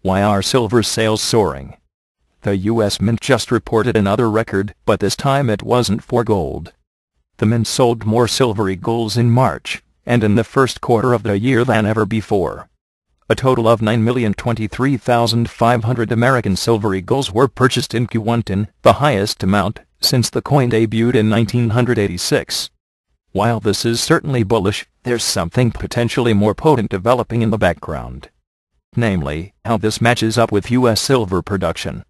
Why are silver sales soaring? The U.S. Mint just reported another record, but this time it wasn't for gold. The Mint sold more silver eagles in March, and in the first quarter of the year than ever before. A total of 9,023,500 American silver eagles were purchased in Q1, the highest amount since the coin debuted in 1986. While this is certainly bullish, there's something potentially more potent developing in the background. Namely, how this matches up with U.S. silver production.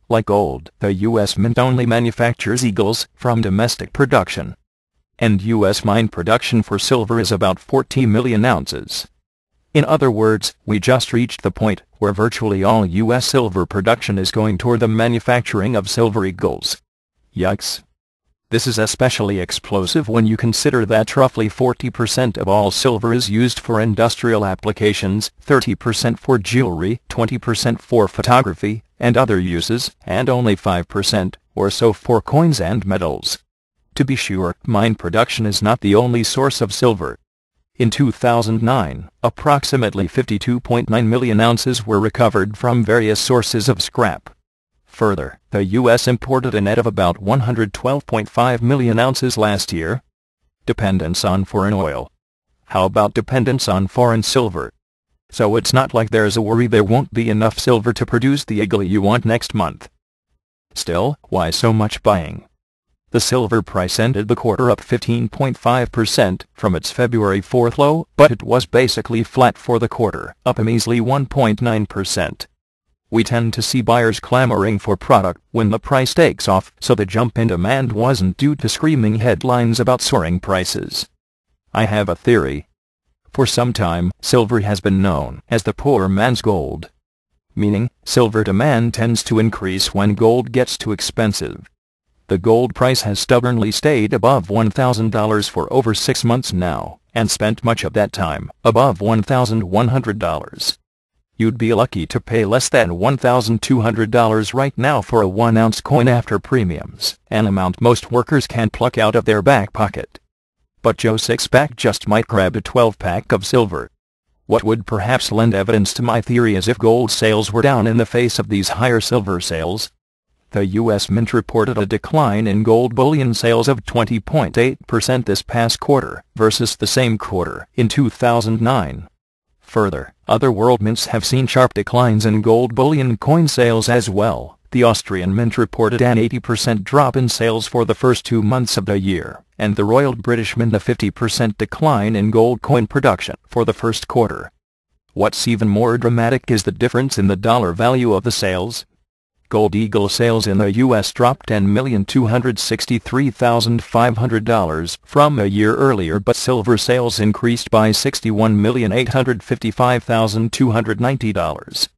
Like gold, the U.S. Mint only manufactures eagles from domestic production. And U.S. mine production for silver is about 14 million ounces. In other words, we just reached the point where virtually all U.S. silver production is going toward the manufacturing of silver eagles. Yikes! This is especially explosive when you consider that roughly 40% of all silver is used for industrial applications, 30% for jewelry, 20% for photography and other uses, and only 5% or so for coins and medals. To be sure, mine production is not the only source of silver. In 2009, approximately 52.9 million ounces were recovered from various sources of scrap. Further, the U.S. imported a net of about 112.5 million ounces last year. Dependence on foreign oil. How about dependence on foreign silver? So it's not like there's a worry there won't be enough silver to produce the eagle you want next month. Still, why so much buying? The silver price ended the quarter up 15.5% from its February 4th low, but it was basically flat for the quarter, up a measly 1.9%. We tend to see buyers clamoring for product when the price takes off, so the jump in demand wasn't due to screaming headlines about soaring prices. I have a theory. For some time, silver has been known as the poor man's gold. Meaning, silver demand tends to increase when gold gets too expensive. The gold price has stubbornly stayed above $1,000 for over 6 months now, and spent much of that time above $1,100. You'd be lucky to pay less than $1,200 right now for a 1-ounce coin after premiums, an amount most workers can pluck out of their back pocket. But Joe Sixpack just might grab a 12-pack of silver. What would perhaps lend evidence to my theory is if gold sales were down in the face of these higher silver sales. The U.S. Mint reported a decline in gold bullion sales of 20.8% this past quarter versus the same quarter in 2009. Further, other world mints have seen sharp declines in gold bullion coin sales as well. The Austrian Mint reported an 80% drop in sales for the first 2 months of the year, and the Royal British Mint a 50% decline in gold coin production for the first quarter. What's even more dramatic is the difference in the dollar value of the sales. Gold eagle sales in the U.S. dropped $10,263,500 from a year earlier, but silver sales increased by $61,855,290.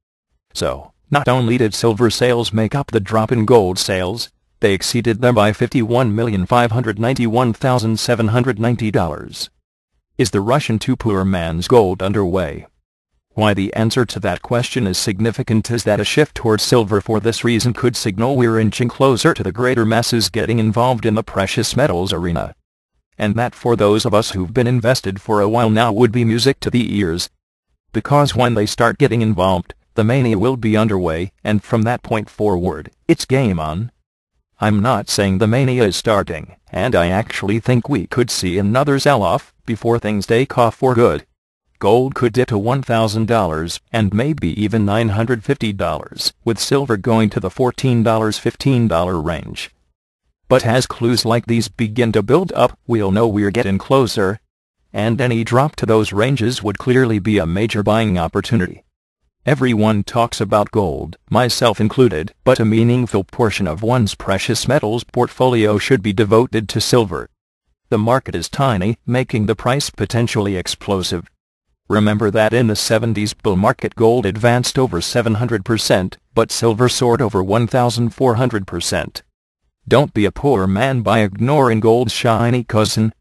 So, not only did silver sales make up the drop in gold sales, they exceeded them by $51,591,790. Is the Russian too poor man's gold underway? Why the answer to that question is significant is that a shift towards silver for this reason could signal we're inching closer to the greater masses getting involved in the precious metals arena. And that for those of us who've been invested for a while now would be music to the ears. Because when they start getting involved, the mania will be underway, and from that point forward, it's game on. I'm not saying the mania is starting, and I actually think we could see another sell-off before things take off for good. Gold could dip to $1,000 and maybe even $950, with silver going to the $14-15 range. But as clues like these begin to build up, we'll know we're getting closer. And any drop to those ranges would clearly be a major buying opportunity. Everyone talks about gold, myself included, but a meaningful portion of one's precious metals portfolio should be devoted to silver. The market is tiny, making the price potentially explosive. Remember that in the 70s bull market gold advanced over 700%, but silver soared over 1,400%. Don't be a poor man by ignoring gold's shiny cousin,